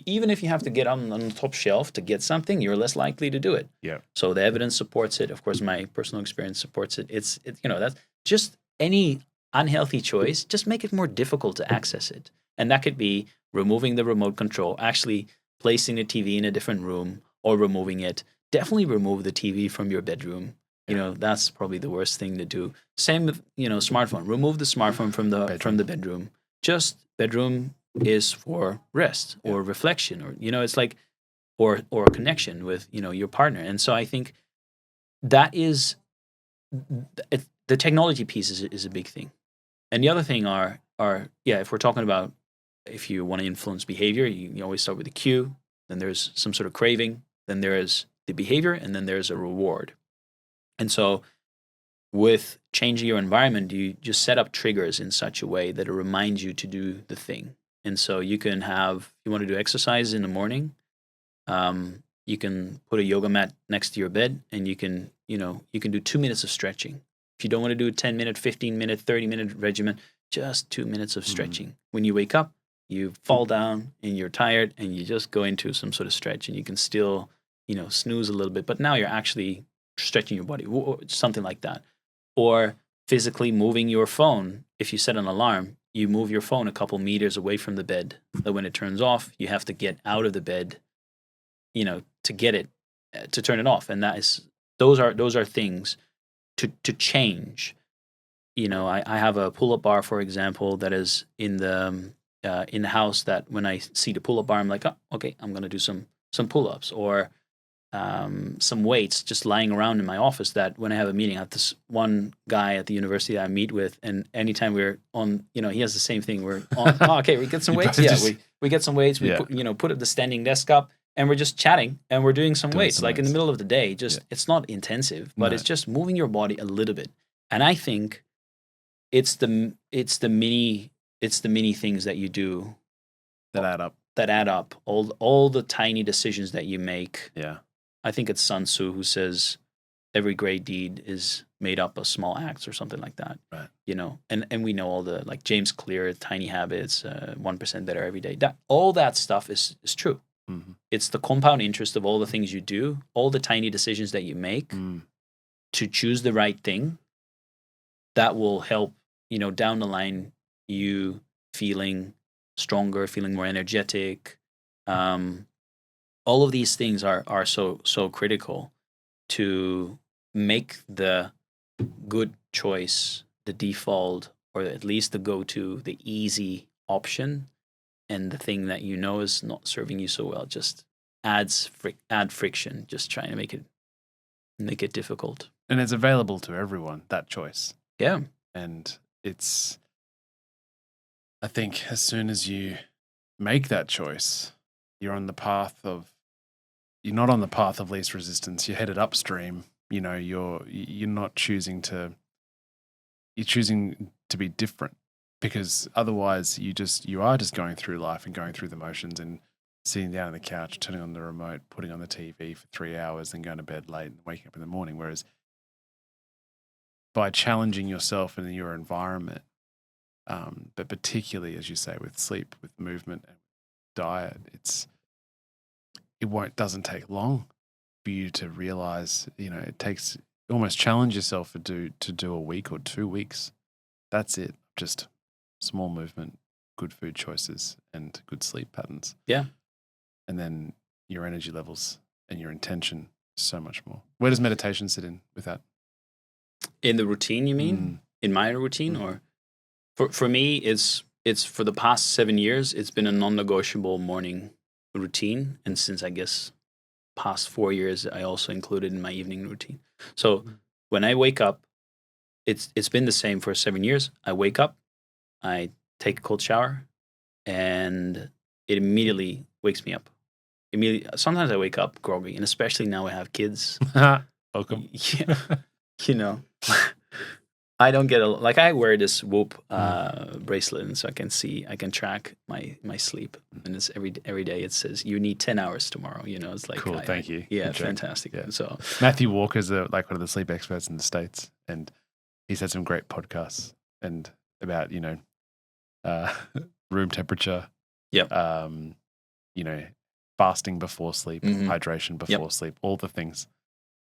even if you have to get on the top shelf to get something, you're less likely to do it. Yeah. So the evidence supports it. Of course, my personal experience supports it. It's that's just any unhealthy choice. Just make it more difficult to access it, and that could be removing the remote control, actually placing the TV in a different room, or removing it. Definitely remove the TV from your bedroom. That's probably the worst thing to do. Same with, smartphone. Remove the smartphone from the bedroom. Just bedroom is for rest or reflection, or it's like or connection with your partner. And so I think that is the technology piece is a big thing. And the other thing are if we're talking about, if you want to influence behavior, you always start with the cue. Then there's some sort of craving. Then there is the behavior, and then there's a reward. And so with changing your environment, you just set up triggers in such a way that it reminds you to do the thing. And so you can if you want to do exercise in the morning, you can put a yoga mat next to your bed, and you can do 2 minutes of stretching. If you don't want to do a 10-minute, 15-minute, 30-minute regimen, just 2 minutes of stretching. When you wake up, you fall down and you're tired, and you just go into some sort of stretch, and you can still, snooze a little bit, but now you're actually stretching your body, something like that. Or physically moving your phone. If you set an alarm, you move your phone a couple meters away from the bed, that when it turns off, you have to get out of the bed, to get it, to turn it off. And those are things to change. I have a pull-up bar, for example, that is in the house, that when I see the pull-up bar, I'm like, oh, okay, I'm going to do some pull-ups, or some weights just lying around in my office, that when I have a meeting, I have this one guy at the university that I meet with, and anytime we're on, he has the same thing. We're on, okay, we get some weights. Yeah, we get some weights. We put the standing desk up, and we're just chatting, and we're doing some weights, in the middle of the day. It's not intensive, but it's just moving your body a little bit. And I think it's the mini things that you do that add up. All the tiny decisions that you make. Yeah. I think it's Sun Tzu who says every great deed is made up of small acts, or something like that. Right. And we know all the, like James Clear, tiny habits, 1% better every day. All that stuff is true. Mm-hmm. It's the compound interest of all the things you do, all the tiny decisions that you make to choose the right thing, that will help, down the line, you feeling stronger, feeling more energetic. All of these things are so critical to make the good choice the default, or at least the go-to, the easy option, and the thing that you know is not serving you so well just add friction, just trying to make it difficult. And it's available to everyone, that choice. Yeah. And I think as soon as you make that choice, you're not on the path of least resistance. You're headed upstream. You know, you're not choosing to. You're choosing to be different, because otherwise you are just going through life and going through the motions and sitting down on the couch, turning on the remote, putting on the TV for 3 hours, and going to bed late and waking up in the morning. Whereas by challenging yourself in your environment, but particularly, as you say, with sleep, with movement and diet, doesn't take long for you to realize, it takes almost challenge yourself to do a week or 2 weeks. That's it. Just small movement, good food choices, and good sleep patterns. Yeah. And then your energy levels and your intention so much more. Where does meditation sit in with that? In the routine, you mean? In my routine? Or for me, it's for the past 7 years, it's been a non-negotiable morning routine. And since, I guess, past 4 years, I also included in my evening routine. So when I wake up, it's been the same for 7 years. I wake up, I take a cold shower, and it immediately wakes me up. Sometimes I wake up groggy, and especially now I have kids. Welcome. Yeah, I don't get I wear this Whoop bracelet, and so I can track my sleep, and it's every day it says you need 10 hours tomorrow. It's like cool. Thank you. Yeah, fantastic. Yeah. So Matthew Walker's one of the sleep experts in the States, and he's had some great podcasts and about room temperature. Yep. Fasting before sleep, hydration before sleep, all the things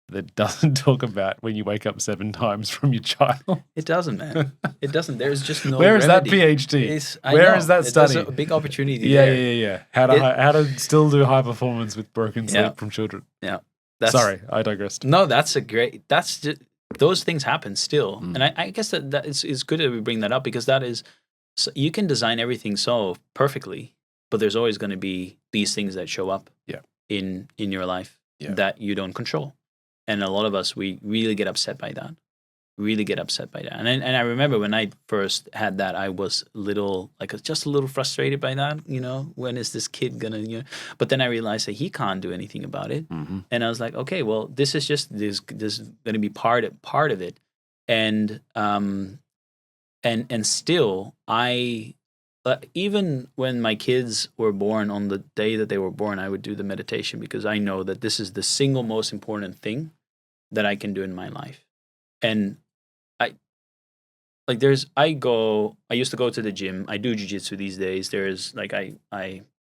that doesn't talk about when you wake up 7 times from your child. It doesn't, man. It doesn't. There's just no Where is that remedy. PhD? Where is that study? There's a big opportunity Yeah, there. yeah. How to still do high performance with broken sleep from children. Yeah. Sorry, I digressed. No, that's just, those things happen still. And I guess that it's good that we bring that up, because that is, so you can design everything so perfectly, but there's always going to be these things that show up in your life that you don't control. And a lot of us, we really get upset by that. And I remember when I first had that, I was just a little frustrated by that. When is this kid gonna? But then I realized that he can't do anything about it. And I was like, okay, well, this is going to be part of it. And still, even when my kids were born, on the day that they were born, I would do the meditation, because I know that this is the single most important thing that I can do in my life. And I used to go to the gym. I do jiu-jitsu these days. There's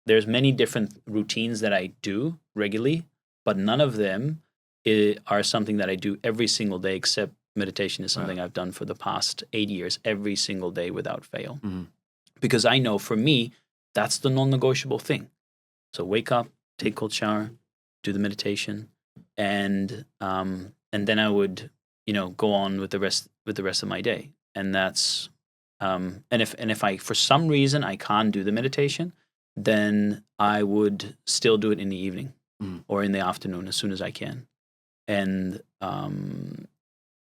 there's many different routines that I do regularly, but none of them are something that I do every single day, except meditation is something I've done for the past 8 years, every single day without fail. Because I know, for me, that's the non-negotiable thing. So wake up, take a cold shower, do the meditation, and then I would, go on with the rest of my day. And that's and if I, for some reason, I can't do the meditation, then I would still do it in the evening or in the afternoon as soon as I can. And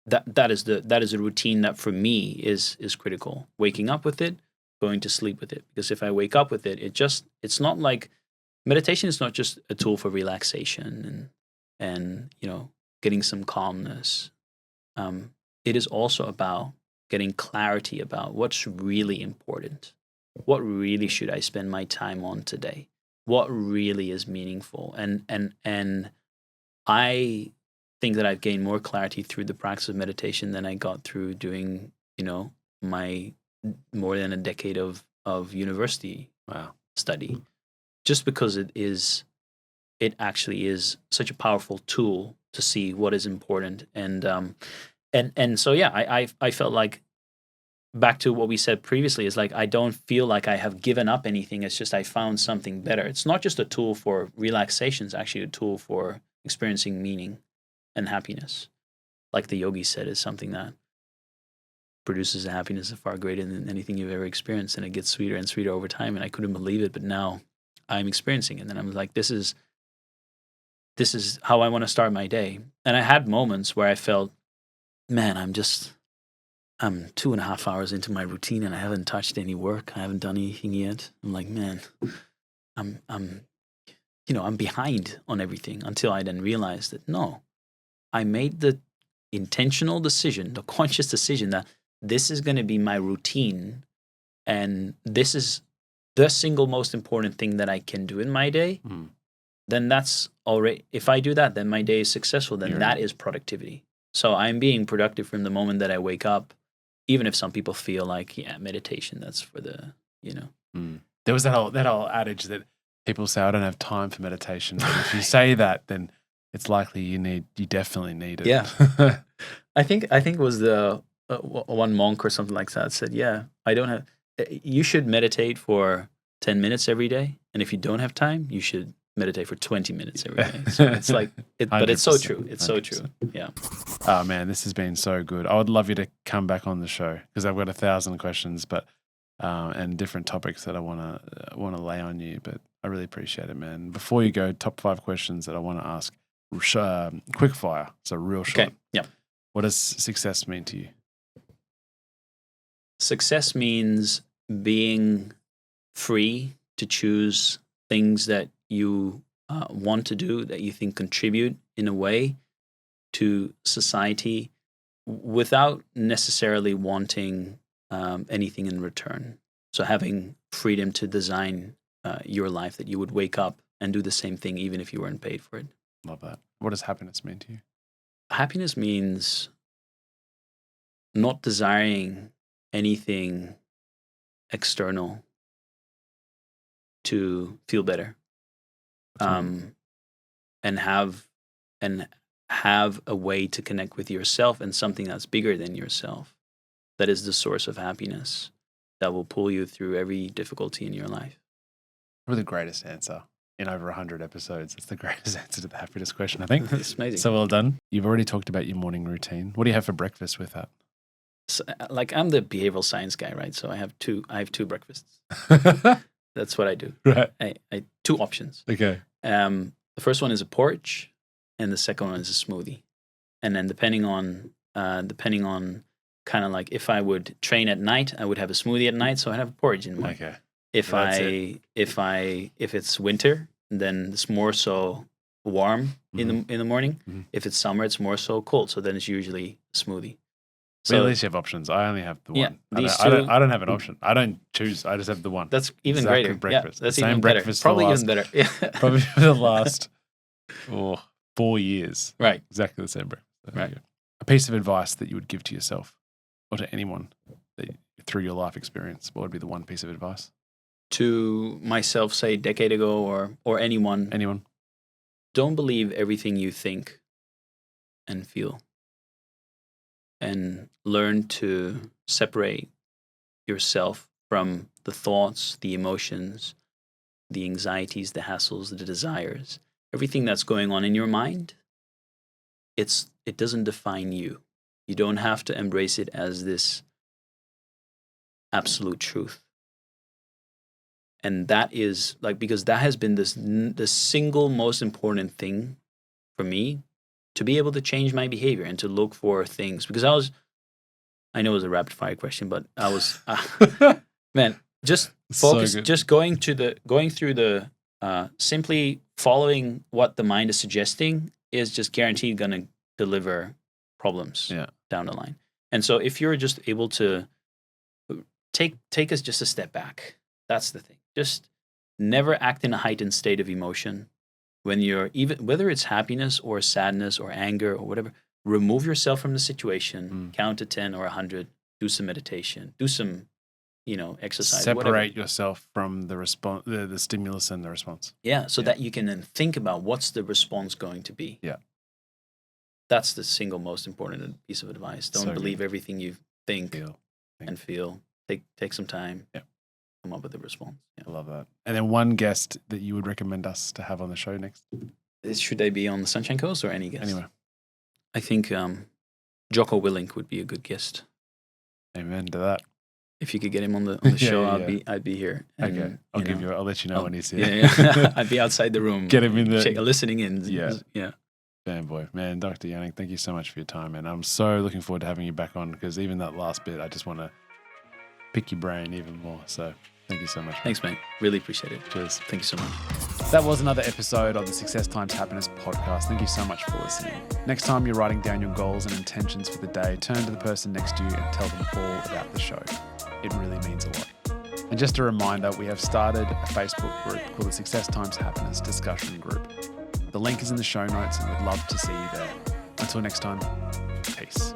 that is a routine that for me is critical. Waking up with it, going to sleep with it. Because if I wake up with it, it's not like, meditation is not just a tool for relaxation and getting some calmness. It is also about getting clarity about what's really important. What really should I spend my time on today? What really is meaningful? And I think that I've gained more clarity through the practice of meditation than I got through doing, my more than a decade of university study. Just because it actually is such a powerful tool to see what is important. And so, yeah, I felt like, back to what we said previously, is like, I don't feel like I have given up anything. It's just I found something better. It's not just a tool for relaxation. It's actually a tool for experiencing meaning and happiness. like the yogi said, is something that produces a happiness far greater than anything you've ever experienced, and it gets sweeter and sweeter over time. And I couldn't believe it, but now I'm experiencing it, and I'm like, this is how I want to start my day. And I had moments where I felt, man, I'm 2.5 hours into my routine and I haven't touched any work. I haven't done anything yet. I'm like, man, I'm behind on everything, until I then realized that no, I made the intentional decision, the conscious decision that this is going to be my routine, and this is the single most important thing that I can do in my day. Then that's already, if I do that, then my day is successful. Then that is productivity. So I'm being productive from the moment that I wake up, even if some people feel like, yeah, meditation, that's for the, There was that whole adage that people say, I don't have time for meditation. And if you say that, then it's likely you definitely need it. Yeah. I think it was the one monk or something like that said, yeah, you should meditate for 10 minutes every day. And if you don't have time, you should meditate for 20 minutes every day. So it's like, but it's so true. It's 100%. So true. Yeah. Oh man, this has been so good. I would love you to come back on the show, because I've got 1,000 questions, but and different topics that I want to lay on you. But I really appreciate it, man. Before you go, top 5 questions that I want to ask. Quick fire, so real short. Okay. Yeah. What does success mean to you? Success means being free to choose things that you want to do, that you think contribute in a way to society, without necessarily wanting anything in return. So having freedom to design your life, that you would wake up and do the same thing even if you weren't paid for it. Love that. What does happiness mean to you? Happiness means not desiring anything external to feel better, and have a way to connect with yourself and something that's bigger than yourself, that is the source of happiness, that will pull you through every difficulty in your life. Probably the greatest answer in over 100 episodes. It's the greatest answer to the happiness question, I think. That's amazing. So well done. You've already talked about your morning routine. What do you have for breakfast with that? So, like, I'm the behavioral science guy, right? So I have two breakfasts. That's what I do. Right. I 2 options. Okay. The first one is a porridge, and the second one is a smoothie. And then depending on kind of like, if I would train at night, I would have a smoothie at night, so I have a porridge in the morning. Okay. If it's winter, then it's more so warm in the morning. Mm-hmm. If it's summer, it's more so cold. So then it's usually a smoothie. So at least you have options. I only have the one. Yeah, I don't have an option. I don't choose. I just have the one. That's even exactly greater. Breakfast. Yeah, that's Same even breakfast. Better. Probably even better. Yeah. Probably for the last 4 years. Right. Exactly the same breakfast. Right. A piece of advice that you would give to yourself or to anyone through your life experience. What would be the one piece of advice? To myself, say, a decade ago, or anyone. Anyone. Don't believe everything you think and feel. And learn to separate yourself from the thoughts, the emotions, the anxieties, the hassles, the desires. Everything that's going on in your mind, it doesn't define you. You don't have to embrace it as this absolute truth. And that is because that has been the single most important thing for me, to be able to change my behavior and to look for things. Because I know it was a rapid fire question, but I was, man, just focus, just going through the, simply following what the mind is suggesting is just guaranteed going to deliver problems down the line. And so if you're just able to take us just a step back, that's the thing. Just never act in a heightened state of emotion. When you're whether it's happiness or sadness or anger or whatever, remove yourself from the situation, count to 10 or 100, do some meditation, do some, exercise. Separate yourself from the response, the stimulus and the response. Yeah, so that you can then think about what's the response going to be. Yeah. That's the single most important piece of advice. Don't believe everything you think and feel. Take some time. Yeah. Come up with a response. Yeah. I love that. And then one guest that you would recommend us to have on the show next? Should they be on the Sunshine Coast or any guest? Anywhere. I think Jocko Willink would be a good guest. Amen to that. If you could get him on the show, yeah. I'd be here. And, Okay, I'll let you know when he's here. Yeah. I'd be outside the room. Get him in there. Listening in. Yeah. Fanboy. Man, Dr. Yannick, thank you so much for your time, man. I'm so looking forward to having you back on because even that last bit, I just want to pick your brain even more. So thank you so much. Thanks, mate. Really appreciate it. Cheers. Thank you so much. That was another episode of the Success Times Happiness podcast. Thank you so much for listening. Next time you're writing down your goals and intentions for the day, turn to the person next to you and tell them all about the show. It really means a lot. And just a reminder, we have started a Facebook group called the Success Times Happiness Discussion Group. The link is in the show notes and we'd love to see you there. Until next time, peace.